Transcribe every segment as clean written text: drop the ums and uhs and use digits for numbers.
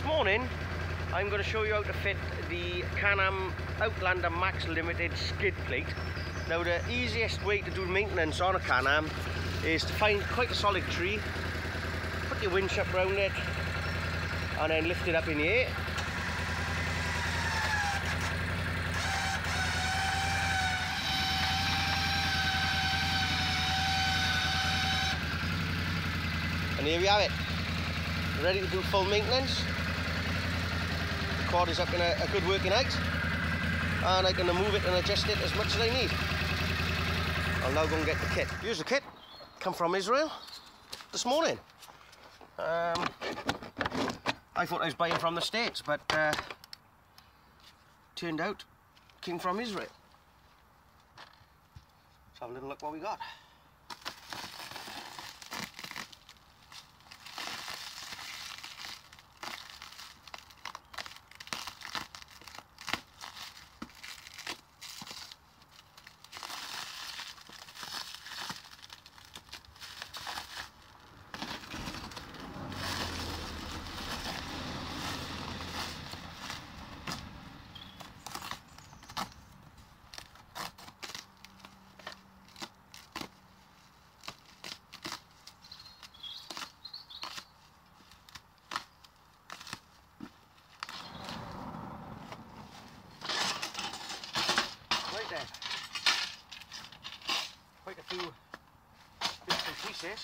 This morning I'm going to show you how to fit the Can Am Outlander Max Limited skid plate. Now the easiest way to do maintenance on a Can Am is to find quite a solid tree, put your winch up around it and then lift it up in the air. And here we have it, ready to do full maintenance. The quad is up in a good working height, and I can move it and adjust it as much as I need. I'll now go and get the kit. Here's the kit, come from Israel this morning. I thought I was buying from the States, but turned out it came from Israel. Let's have a little look what we got. Quite a few bits and pieces.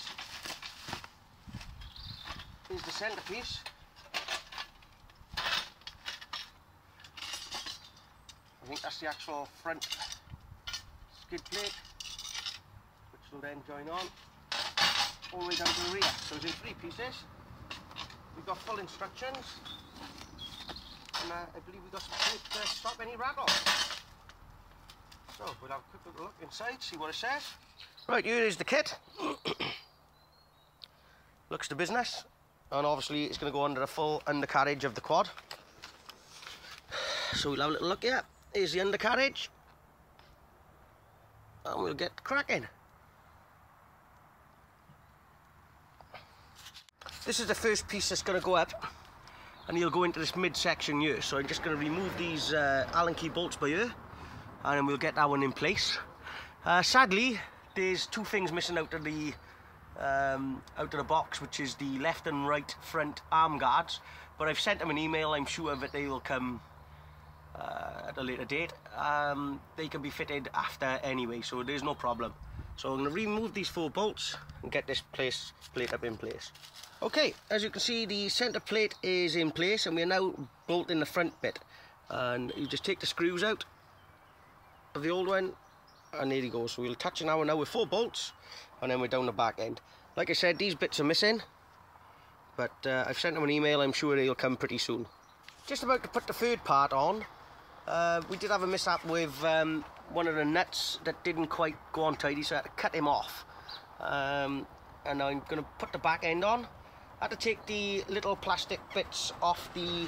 Here's the centerpiece. I think that's the actual front skid plate, which will then join on all the way down to the rear. So it's in 3 pieces. We've got full instructions, and I believe we've got some tape to stop any rattle. So we'll have a quick little look inside, see what it says. Right, here is the kit. Looks to business, and obviously it's going to go under the full undercarriage of the quad. So we'll have a little look here. Here's the undercarriage, and we'll get cracking. This is the first piece that's going to go up, and he'll go into this midsection here. So I'm just going to remove these Allen key bolts by here, and then we'll get that one in place. Sadly, there's 2 things missing out of the box, which is the left and right front arm guards. But I've sent them an email. I'm sure that they will come at a later date. They can be fitted after anyway, so there's no problem. So I'm going to remove these 4 bolts and get this plate up in place. Okay, as you can see, the center plate is in place, and we're now bolting the front bit. And you just take the screws out of the old one, and there you go. So we'll attach it now with 4 bolts, and then we're down the back end. Like I said, these bits are missing, but I've sent them an email. I'm sure they'll come pretty soon. Just about to put the third part on. We did have a mishap with one of the nuts that didn't quite go on tidy, so I had to cut him off. And I'm going to put the back end on. I had to take the little plastic bits off the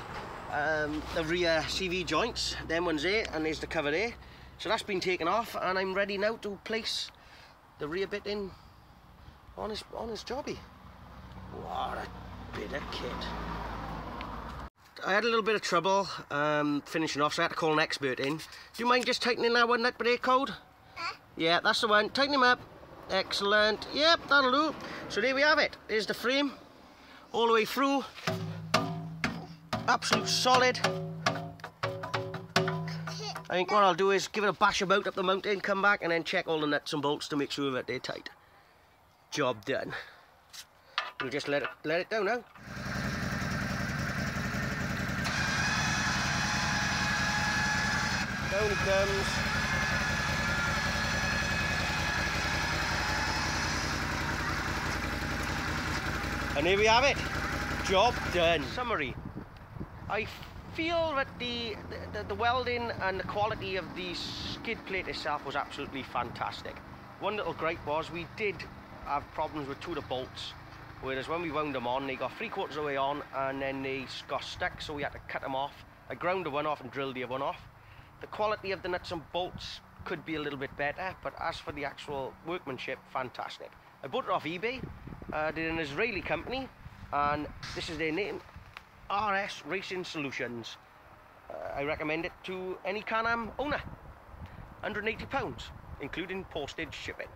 rear CV joints. Them ones there, and there's the cover there. So that's been taken off, and I'm ready now to place the rear bit in on his jobby. What a bit of kit. I had a little bit of trouble finishing off, so I had to call an expert in. Do you mind just tightening that one nut brake code? Yeah, that's the one. Tighten him up. Excellent. Yep, that'll do. So there we have it. There's the frame all the way through. Absolute solid. I think what I'll do is give it a bash about up the mountain, come back, and then check all the nuts and bolts to make sure that they're tight. Job done. We'll just let it down now. Down it comes. And here we have it. Job done. Summary. I feel that the welding and the quality of the skid plate itself was absolutely fantastic. One little gripe was we did have problems with 2 of the bolts, whereas when we wound them on, they got 3/4 of the way on, and then they got stuck, so we had to cut them off. I ground the one off and drilled the other one off. The quality of the nuts and bolts could be a little bit better, but as for the actual workmanship, fantastic. I bought it off eBay. They're an Israeli company, and this is their name, RS Racing Solutions. I recommend it to any Can Am owner. £180, including postage shipping.